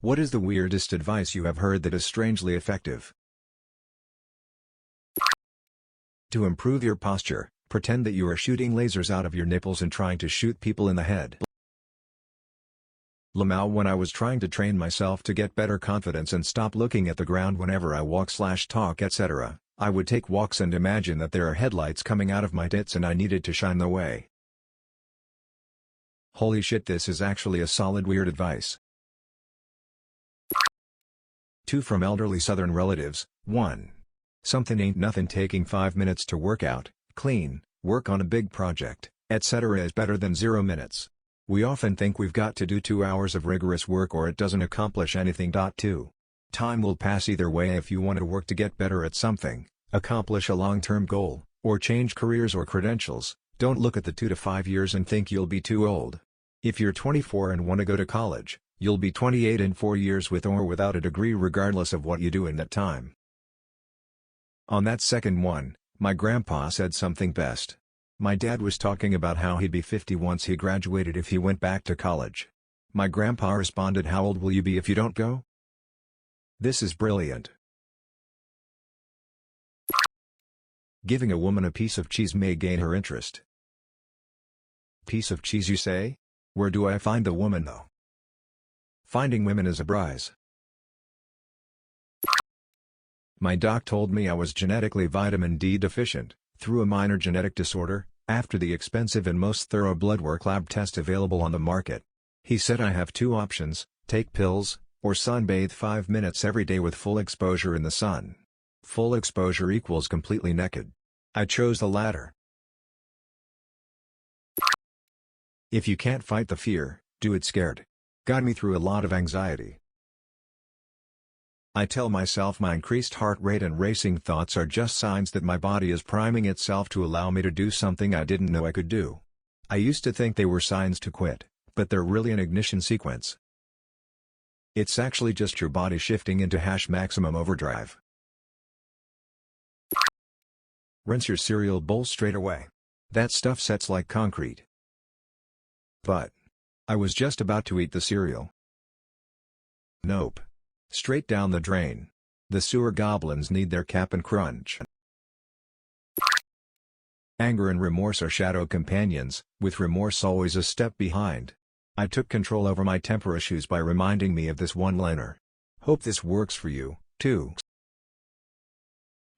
What is the weirdest advice you have heard that is strangely effective? To improve your posture, pretend that you are shooting lasers out of your nipples and trying to shoot people in the head. Lamau. When I was trying to train myself to get better confidence and stop looking at the ground whenever I walk/talk etc., I would take walks and imagine that there are headlights coming out of my tits and I needed to shine the way. Holy shit, this is actually a solid weird advice. 2 from elderly southern relatives. 1. Something ain't nothing. Taking 5 minutes to work out, clean, work on a big project, etc. is better than 0 minutes. We often think we've got to do 2 hours of rigorous work or it doesn't accomplish anything. 2. Time will pass either way. If you want to work to get better at something, accomplish a long-term goal, or change careers or credentials, don't look at the 2 to 5 years and think you'll be too old. If you're 24 and want to go to college, you'll be 28 in 4 years with or without a degree regardless of what you do in that time. On that second one, my grandpa said something best. My dad was talking about how he'd be 50 once he graduated if he went back to college. My grandpa responded, "How old will you be if you don't go?" This is brilliant. Giving a woman a piece of cheese may gain her interest. Piece of cheese, you say? Where do I find the woman though? Finding women is a prize. My doc told me I was genetically vitamin D deficient, through a minor genetic disorder, after the expensive and most thorough blood work lab test available on the market. He said I have 2 options, take pills, or sunbathe 5 minutes every day with full exposure in the sun. Full exposure equals completely naked. I chose the latter. If you can't fight the fear, do it scared. Got me through a lot of anxiety. I tell myself my increased heart rate and racing thoughts are just signs that my body is priming itself to allow me to do something I didn't know I could do. I used to think they were signs to quit, but they're really an ignition sequence. It's actually just your body shifting into maximum overdrive. Rinse your cereal bowl straight away. That stuff sets like concrete. But I was just about to eat the cereal. Nope. Straight down the drain. The sewer goblins need their Cap'n Crunch. Anger and remorse are shadow companions, with remorse always a step behind. I took control over my temper issues by reminding me of this one-liner. Hope this works for you, too.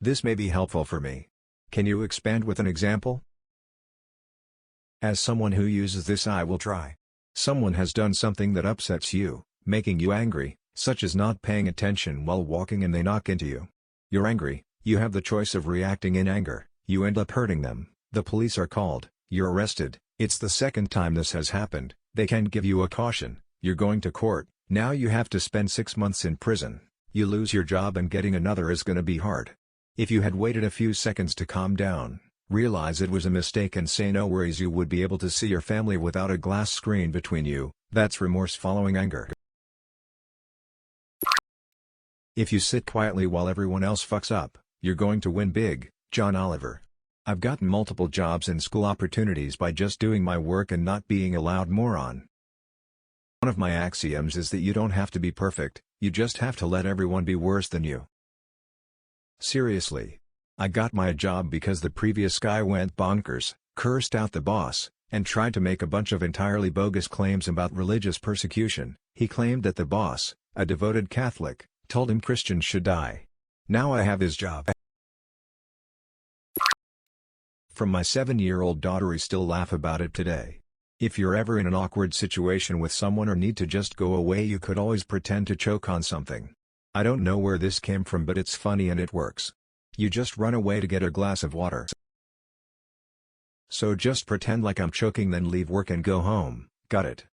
This may be helpful for me. Can you expand with an example? As someone who uses this, I will try. Someone has done something that upsets you, making you angry, such as not paying attention while walking and they knock into you. You're angry, you have the choice of reacting in anger, you end up hurting them, the police are called, you're arrested, it's the second time this has happened, they can't give you a caution, you're going to court, now you have to spend 6 months in prison, you lose your job and getting another is gonna be hard. If you had waited a few seconds to calm down, realize it was a mistake and say no worries, you would be able to see your family without a glass screen between you. That's remorse following anger. If you sit quietly while everyone else fucks up, you're going to win big. John Oliver. I've gotten multiple jobs and school opportunities by just doing my work and not being a loud moron. One of my axioms is that you don't have to be perfect, you just have to let everyone be worse than you. Seriously. I got my job because the previous guy went bonkers, cursed out the boss, and tried to make a bunch of entirely bogus claims about religious persecution. He claimed that the boss, a devoted Catholic, told him Christians should die. Now I have his job. From my 7-year-old daughter, we still laugh about it today. If you're ever in an awkward situation with someone or need to just go away, you could always pretend to choke on something. I don't know where this came from, but it's funny and it works. You just run away to get a glass of water. So just pretend like I'm choking, then leave work and go home, got it?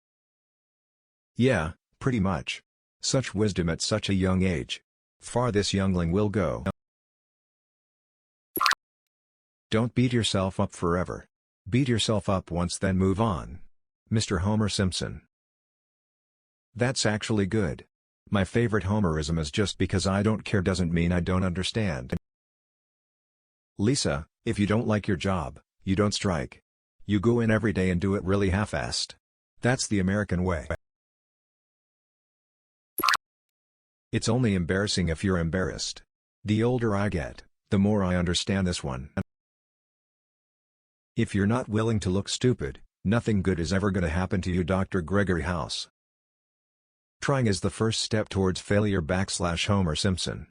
Yeah, pretty much. Such wisdom at such a young age. Far this youngling will go. Don't beat yourself up forever. Beat yourself up once then move on. Mr. Homer Simpson. That's actually good. My favorite Homerism is just because I don't care doesn't mean I don't understand. Lisa, if you don't like your job, you don't strike. You go in every day and do it really half-assed. That's the American way. It's only embarrassing if you're embarrassed. The older I get, the more I understand this one. If you're not willing to look stupid, nothing good is ever gonna happen to you. Dr. Gregory House. Trying is the first step towards failure. Homer Simpson.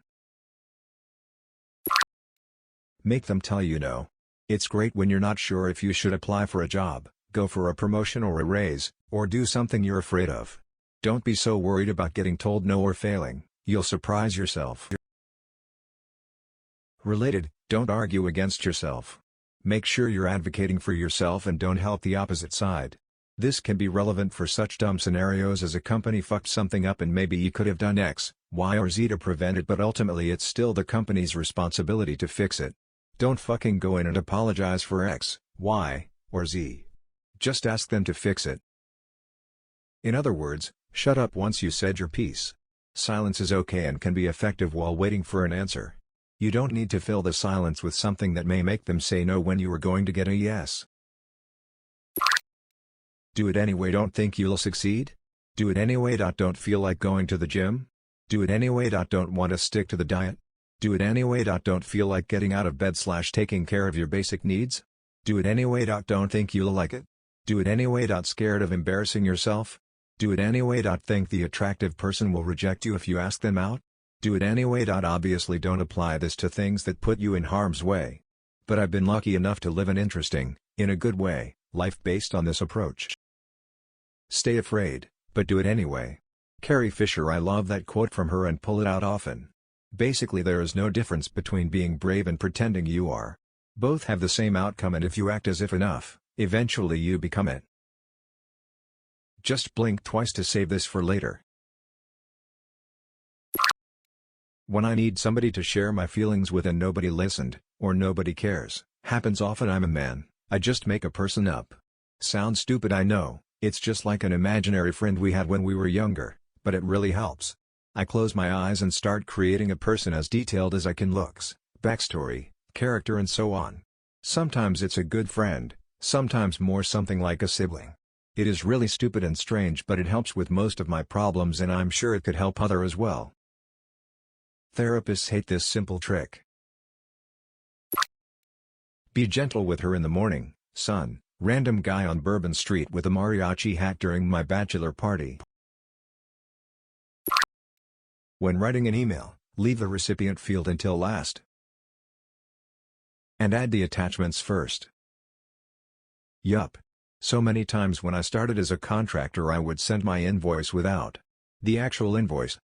Make them tell you no. It's great when you're not sure if you should apply for a job, go for a promotion or a raise, or do something you're afraid of. Don't be so worried about getting told no or failing, you'll surprise yourself. Related, don't argue against yourself. Make sure you're advocating for yourself and don't help the opposite side. This can be relevant for such dumb scenarios as a company fucked something up and maybe you could have done X, Y or Z to prevent it, but ultimately it's still the company's responsibility to fix it. Don't fucking go in and apologize for X, Y, or Z. Just ask them to fix it. In other words, shut up once you said your piece. Silence is okay and can be effective while waiting for an answer. You don't need to fill the silence with something that may make them say no when you were going to get a yes. Do it anyway. Don't think you'll succeed? Do it anyway. Don't feel like going to the gym? Do it anyway. Don't want to stick to the diet? Do it anyway. Don't feel like getting out of bed / taking care of your basic needs? Do it anyway. Don't think you'll like it? Do it anyway. Scared of embarrassing yourself? Do it anyway. Think the attractive person will reject you if you ask them out? Do it anyway. Obviously don't apply this to things that put you in harm's way. But I've been lucky enough to live an interesting, in a good way, life based on this approach. Stay afraid, but do it anyway. Carrie Fisher. I love that quote from her and pull it out often. Basically there is no difference between being brave and pretending you are. Both have the same outcome, and if you act as if enough, eventually you become it. Just blink twice to save this for later. When I need somebody to share my feelings with and nobody listened, or nobody cares, happens often. I'm a man, I just make a person up. Sounds stupid, I know, it's just like an imaginary friend we had when we were younger, but it really helps. I close my eyes and start creating a person as detailed as I can, looks, backstory, character and so on. Sometimes it's a good friend, sometimes more something like a sibling. It is really stupid and strange, but it helps with most of my problems and I'm sure it could help other as well. Therapists hate this simple trick. Be gentle with her in the morning, son. Random guy on Bourbon Street with a mariachi hat during my bachelor party. When writing an email, leave the recipient field until last. And add the attachments first. Yup. So many times when I started as a contractor I would send my invoice without the actual invoice.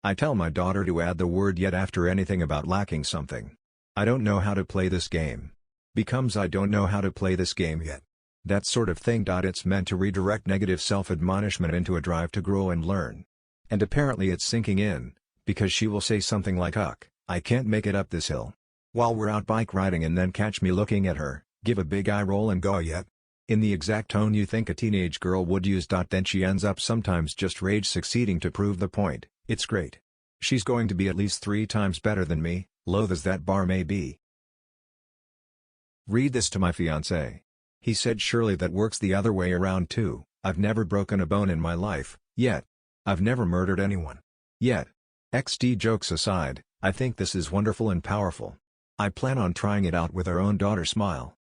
I tell my daughter to add the word yet after anything about lacking something. I don't know how to play this game. Becomes I don't know how to play this game yet. That sort of thing. It's meant to redirect negative self-admonishment into a drive to grow and learn. And apparently it's sinking in, because she will say something like I can't make it up this hill. While we're out bike riding and then catch me looking at her, give a big eye roll and go yet. In the exact tone you think a teenage girl would use. Then she ends up sometimes just rage succeeding to prove the point. It's great. She's going to be at least 3 times better than me, loath as that bar may be. Read this to my fiancé. He said surely that works the other way around too. I've never broken a bone in my life, yet. I've never murdered anyone. Yet. XD jokes aside, I think this is wonderful and powerful. I plan on trying it out with our own daughter. Smile.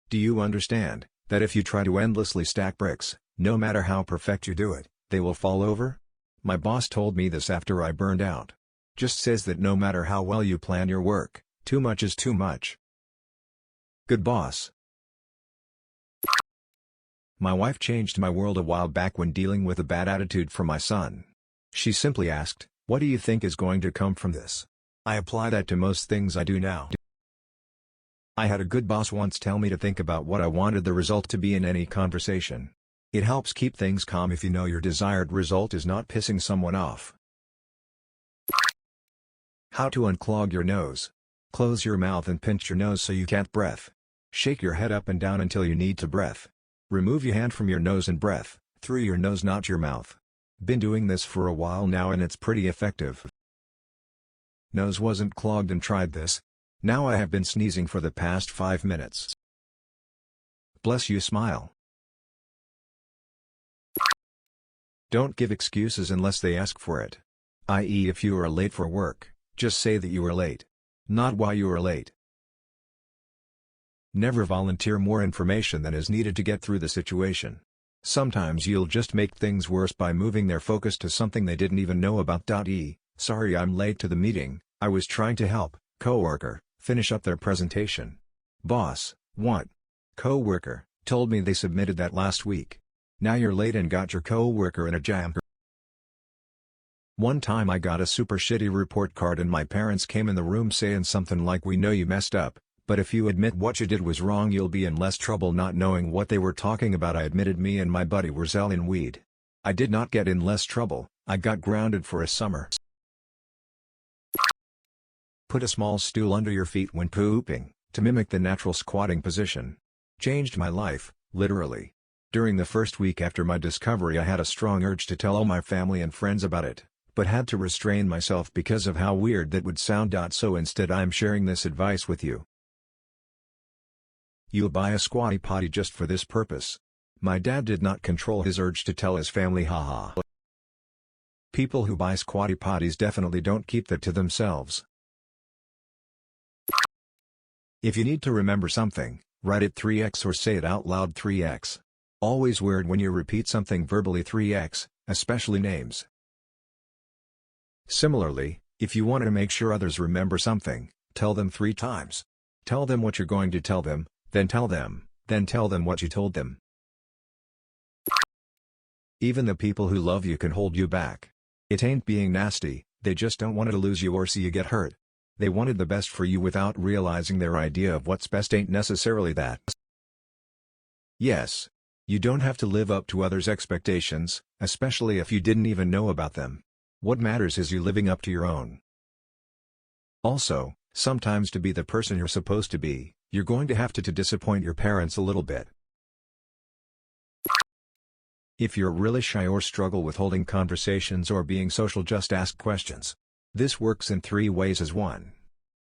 Do you understand that if you try to endlessly stack bricks, no matter how perfect you do it, they will fall over? My boss told me this after I burned out. Just says that no matter how well you plan your work, too much is too much. Good boss. My wife changed my world a while back when dealing with a bad attitude from my son. She simply asked, "What do you think is going to come from this?" I apply that to most things I do now. I had a good boss once tell me to think about what I wanted the result to be in any conversation. It helps keep things calm if you know your desired result is not pissing someone off. How to unclog your nose. Close your mouth and pinch your nose so you can't breath. Shake your head up and down until you need to breath. Remove your hand from your nose and breath, through your nose, not your mouth. Been doing this for a while now and it's pretty effective. Nose wasn't clogged and tried this. Now I have been sneezing for the past 5 minutes. Bless you. Smile. Don't give excuses unless they ask for it. I.e., if you are late for work, just say that you are late. Not why you are late. Never volunteer more information than is needed to get through the situation. Sometimes you'll just make things worse by moving their focus to something they didn't even know about. Sorry I'm late to the meeting, I was trying to help, coworker, finish up their presentation. Boss, what? Coworker, told me they submitted that last week. Now you're late and got your coworker in a jam. One time I got a super shitty report card and my parents came in the room saying something like, "We know you messed up, but if you admit what you did was wrong you'll be in less trouble." Not knowing what they were talking about, I admitted me and my buddy were selling weed. I did not get in less trouble, I got grounded for a summer. Put a small stool under your feet when pooping, to mimic the natural squatting position. Changed my life, literally. During the first week after my discovery I had a strong urge to tell all my family and friends about it, but had to restrain myself because of how weird that would sound. So instead I'm sharing this advice with you. You'll buy a squatty potty just for this purpose. My dad did not control his urge to tell his family, haha. People who buy squatty potties definitely don't keep that to themselves. If you need to remember something, write it 3x or say it out loud 3x. Always weird when you repeat something verbally 3x, especially names. Similarly, if you want to make sure others remember something, tell them 3 times. Tell them what you're going to tell them, then tell them what you told them. Even the people who love you can hold you back. It ain't being nasty, they just don't want to lose you or see you get hurt. They wanted the best for you without realizing their idea of what's best ain't necessarily that. Yes. You don't have to live up to others' expectations, especially if you didn't even know about them. What matters is you living up to your own. Also, sometimes to be the person you're supposed to be, you're going to have to disappoint your parents a little bit. If you're really shy or struggle with holding conversations or being social, just ask questions. This works in 3 ways. As 1.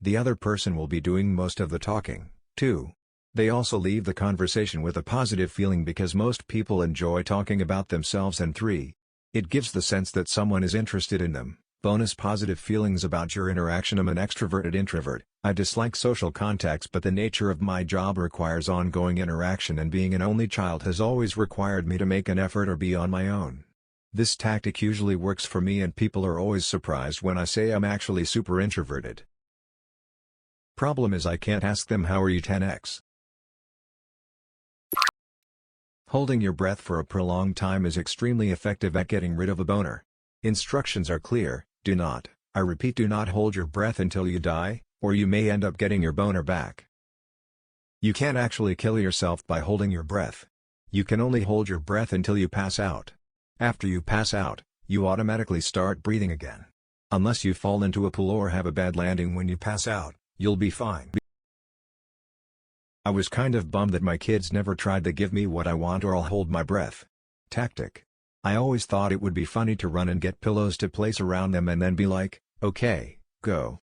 The other person will be doing most of the talking. 2. They also leave the conversation with a positive feeling because most people enjoy talking about themselves. And 3. It gives the sense that someone is interested in them. Bonus positive feelings about your interaction. I'm an extroverted introvert. I dislike social contacts, but the nature of my job requires ongoing interaction, and being an only child has always required me to make an effort or be on my own. This tactic usually works for me, and people are always surprised when I say I'm actually super introverted. Problem is I can't ask them how are you 10x. Holding your breath for a prolonged time is extremely effective at getting rid of a boner. Instructions are clear: do not, I repeat, do not hold your breath until you die, or you may end up getting your boner back. You can't actually kill yourself by holding your breath. You can only hold your breath until you pass out. After you pass out, you automatically start breathing again. Unless you fall into a pool or have a bad landing when you pass out, you'll be fine. I was kind of bummed that my kids never tried the "give me what I want or I'll hold my breath" tactic. I always thought it would be funny to run and get pillows to place around them and then be like, "Okay, go."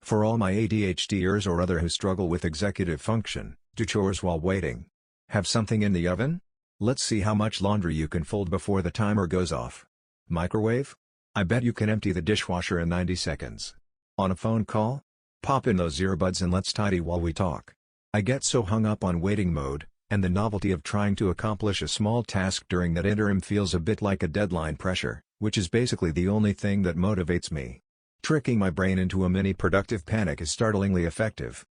For all my ADHDers or other who struggle with executive function, do chores while waiting. Have something in the oven? Let's see how much laundry you can fold before the timer goes off. Microwave? I bet you can empty the dishwasher in 90 seconds. On a phone call? Pop in those earbuds and let's tidy while we talk. I get so hung up on waiting mode, and the novelty of trying to accomplish a small task during that interim feels a bit like a deadline pressure, which is basically the only thing that motivates me. Tricking my brain into a mini productive panic is startlingly effective.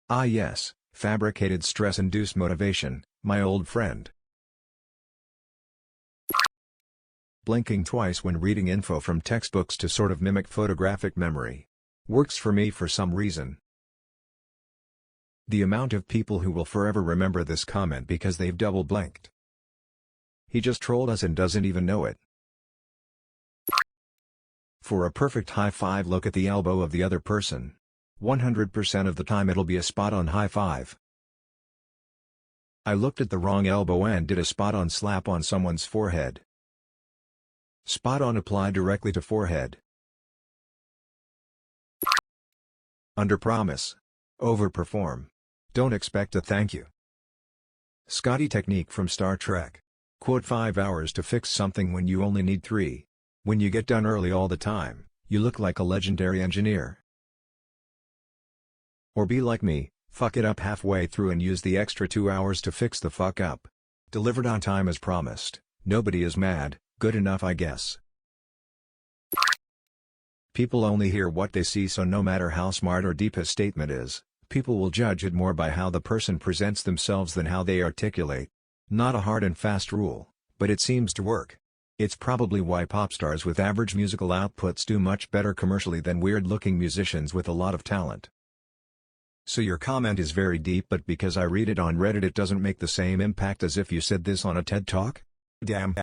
Ah yes, fabricated stress-induced motivation, my old friend. Blinking twice when reading info from textbooks to sort of mimic photographic memory. Works for me for some reason. The amount of people who will forever remember this comment because they've double blinked. He just trolled us and doesn't even know it. For a perfect high five, look at the elbow of the other person. 100% of the time it'll be a spot-on high five. I looked at the wrong elbow and did a spot-on slap on someone's forehead. Spot-on apply directly to forehead. Underpromise. Overperform. Don't expect a thank you. Scotty technique from Star Trek. Quote 5 hours to fix something when you only need 3. When you get done early all the time, you look like a legendary engineer. Or be like me, fuck it up halfway through and use the extra 2 hours to fix the fuck up. Delivered on time as promised, nobody is mad, good enough I guess. People only hear what they see, so no matter how smart or deep a statement is, people will judge it more by how the person presents themselves than how they articulate. Not a hard and fast rule, but it seems to work. It's probably why pop stars with average musical outputs do much better commercially than weird-looking musicians with a lot of talent. So your comment is very deep, but because I read it on Reddit it doesn't make the same impact as if you said this on a TED Talk? Damn.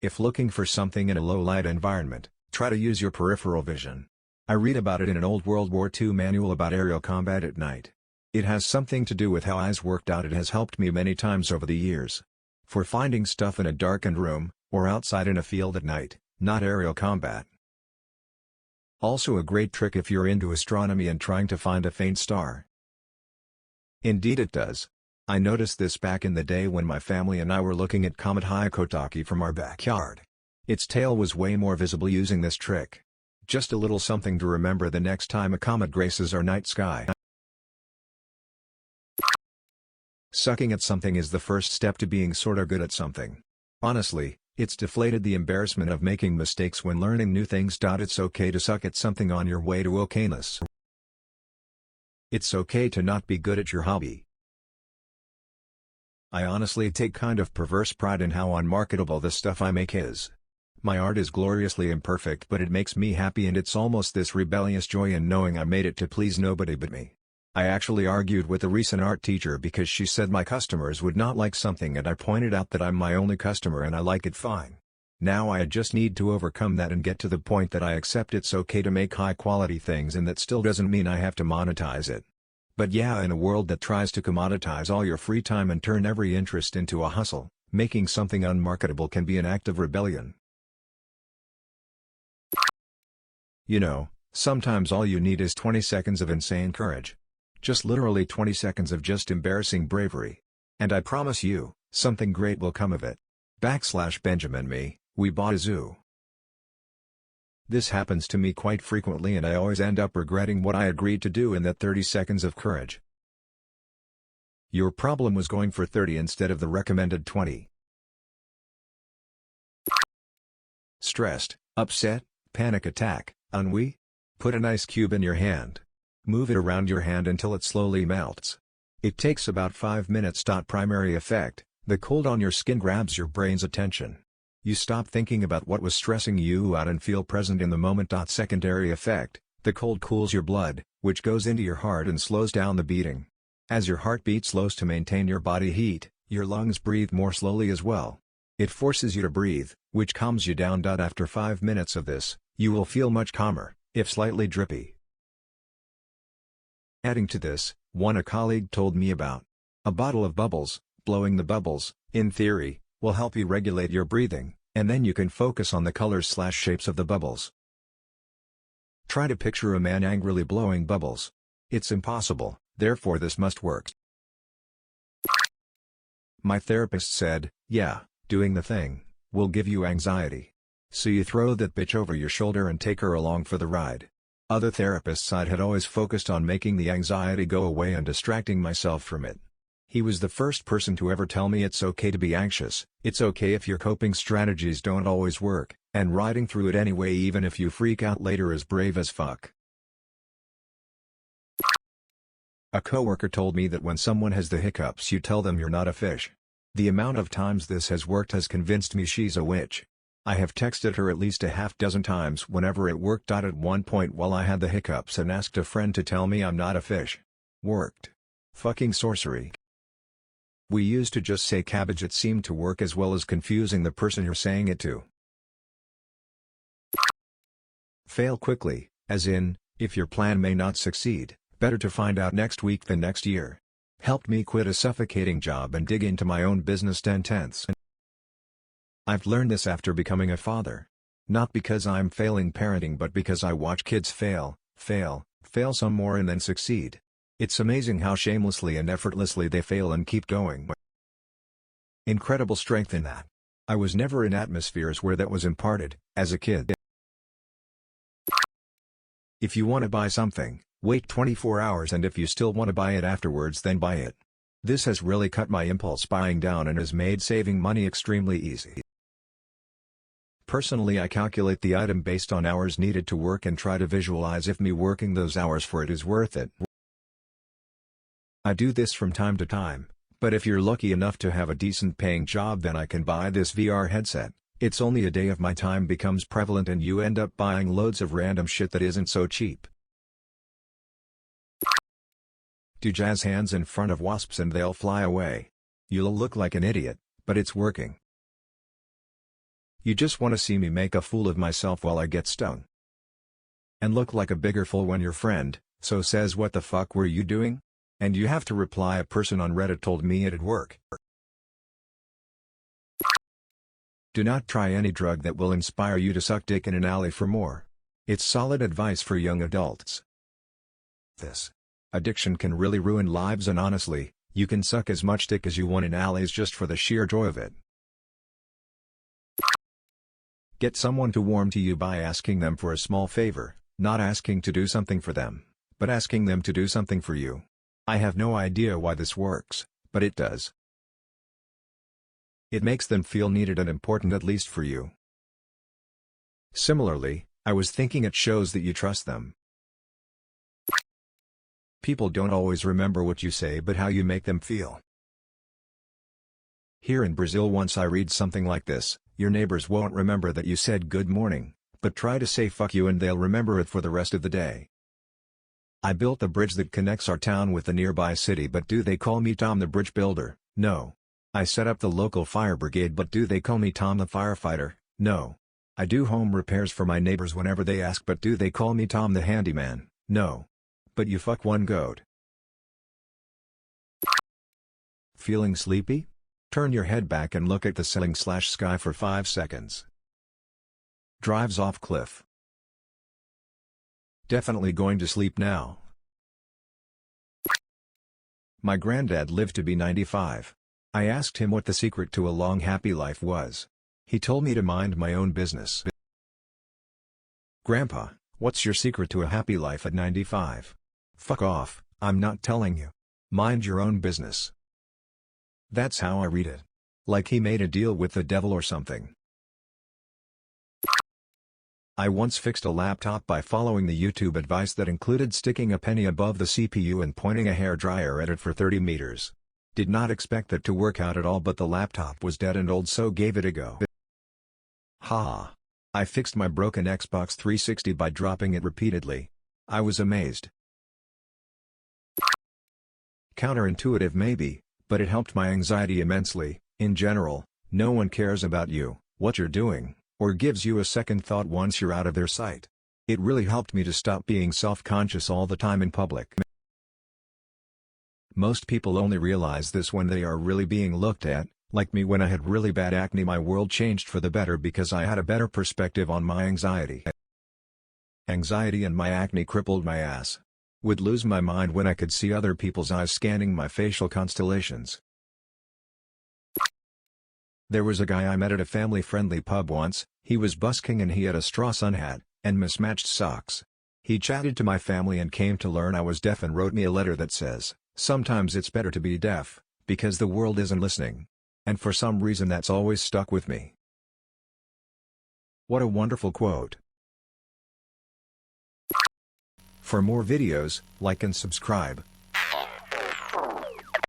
If looking for something in a low-light environment, try to use your peripheral vision. I read about it in an old World War II manual about aerial combat at night. It has something to do with how eyes worked out. It has helped me many times over the years. For finding stuff in a darkened room, or outside in a field at night, not aerial combat. Also a great trick if you're into astronomy and trying to find a faint star. Indeed it does. I noticed this back in the day when my family and I were looking at Comet Hyakutake from our backyard. Its tail was way more visible using this trick. Just a little something to remember the next time a comet graces our night sky. Sucking at something is the first step to being sorta good at something. Honestly, it's deflated the embarrassment of making mistakes when learning new things. It's okay to suck at something on your way to okayness. It's okay to not be good at your hobby. I honestly take kind of perverse pride in how unmarketable the stuff I make is. My art is gloriously imperfect, but it makes me happy, and it's almost this rebellious joy in knowing I made it to please nobody but me. I actually argued with a recent art teacher because she said my customers would not like something, and I pointed out that I'm my only customer and I like it fine. Now I just need to overcome that and get to the point that I accept it's okay to make high quality things, and that still doesn't mean I have to monetize it. But yeah, in a world that tries to commoditize all your free time and turn every interest into a hustle, making something unmarketable can be an act of rebellion. You know, sometimes all you need is 20 seconds of insane courage. Just literally 20 seconds of just embarrassing bravery. And I promise you, something great will come of it. /Benjamin me, we bought a zoo. This happens to me quite frequently, and I always end up regretting what I agreed to do in that 30 seconds of courage. Your problem was going for 30 instead of the recommended 20. Stressed, upset, panic attack, ennui? Put an ice cube in your hand. Move it around your hand until it slowly melts. It takes about 5 minutes. Primary effect: the cold on your skin grabs your brain's attention. You stop thinking about what was stressing you out and feel present in the moment. Secondary effect: the cold cools your blood, which goes into your heart and slows down the beating. As your heartbeat slows to maintain your body heat, your lungs breathe more slowly as well. It forces you to breathe, which calms you down. After 5 minutes of this, you will feel much calmer, if slightly drippy. Adding to this, one a colleague told me about. A bottle of bubbles, blowing the bubbles, in theory, will help you regulate your breathing, and then you can focus on the colors/shapes of the bubbles. Try to picture a man angrily blowing bubbles. It's impossible, therefore this must work. My therapist said, yeah, doing the thing will give you anxiety. So you throw that bitch over your shoulder and take her along for the ride. Other therapists I had always focused on making the anxiety go away and distracting myself from it. He was the first person to ever tell me it's okay to be anxious, it's okay if your coping strategies don't always work, and riding through it anyway even if you freak out later is brave as fuck. A coworker told me that when someone has the hiccups you tell them you're not a fish. The amount of times this has worked has convinced me she's a witch. I have texted her at least a half dozen times whenever it worked. At one point while I had the hiccups and asked a friend to tell me I'm not a fish. Worked. Fucking sorcery. We used to just say cabbage. It seemed to work as well as confusing the person you're saying it to. Fail quickly, as in, if your plan may not succeed, better to find out next week than next year. Helped me quit a suffocating job and dig into my own business 10/10. I've learned this after becoming a father. Not because I'm failing parenting, but because I watch kids fail some more and then succeed. It's amazing how shamelessly and effortlessly they fail and keep going. Incredible strength in that. I was never in atmospheres where that was imparted, as a kid. If you want to buy something, wait 24 hours, and if you still want to buy it afterwards, then buy it. This has really cut my impulse buying down and has made saving money extremely easy. Personally, I calculate the item based on hours needed to work and try to visualize if me working those hours for it is worth it. I do this from time to time, but if you're lucky enough to have a decent paying job, then I can buy this VR headset. It's only a day of my time becomes prevalent and you end up buying loads of random shit that isn't so cheap. Do jazz hands in front of wasps and they'll fly away. You'll look like an idiot, but it's working. You just want to see me make a fool of myself while I get stung. And look like a bigger fool when your friend, so says what the fuck were you doing? And you have to reply a person on Reddit told me it'd work. Do not try any drug that will inspire you to suck dick in an alley for more. It's solid advice for young adults. This addiction can really ruin lives, and honestly, you can suck as much dick as you want in alleys just for the sheer joy of it. Get someone to warm to you by asking them for a small favor, not asking to do something for them, but asking them to do something for you. I have no idea why this works, but it does. It makes them feel needed and important, at least for you. Similarly, I was thinking it shows that you trust them. People don't always remember what you say but how you make them feel. Here in Brazil, once I read something like this: your neighbors won't remember that you said good morning, but try to say fuck you and they'll remember it for the rest of the day. I built the bridge that connects our town with the nearby city, but do they call me Tom the Bridge Builder? No. I set up the local fire brigade, but do they call me Tom the Firefighter? No. I do home repairs for my neighbors whenever they ask, but do they call me Tom the Handyman? No. But you fuck one goat. Feeling sleepy? Turn your head back and look at the ceiling/sky for 5 seconds. Drives off cliff. Definitely going to sleep now. My granddad lived to be 95. I asked him what the secret to a long happy life was. He told me to mind my own business. Grandpa, what's your secret to a happy life at 95? Fuck off, I'm not telling you. Mind your own business. That's how I read it. Like he made a deal with the devil or something. I once fixed a laptop by following the YouTube advice that included sticking a penny above the CPU and pointing a hairdryer at it for 30 meters. Did not expect that to work out at all, but the laptop was dead and old, so gave it a go. Ha! I fixed my broken Xbox 360 by dropping it repeatedly. I was amazed. Counterintuitive maybe, but it helped my anxiety immensely. In general, no one cares about you, what you're doing, or gives you a second thought once you're out of their sight. It really helped me to stop being self-conscious all the time in public. Most people only realize this when they are really being looked at. Like me, when I had really bad acne, my world changed for the better because I had a better perspective on my anxiety. Anxiety and my acne crippled my ass. Would lose my mind when I could see other people's eyes scanning my facial constellations. There was a guy I met at a family-friendly pub once. He was busking and he had a straw sun hat and mismatched socks. He chatted to my family and came to learn I was deaf and wrote me a letter that says, "Sometimes it's better to be deaf, because the world isn't listening." And for some reason that's always stuck with me. What a wonderful quote. For more videos, like and subscribe.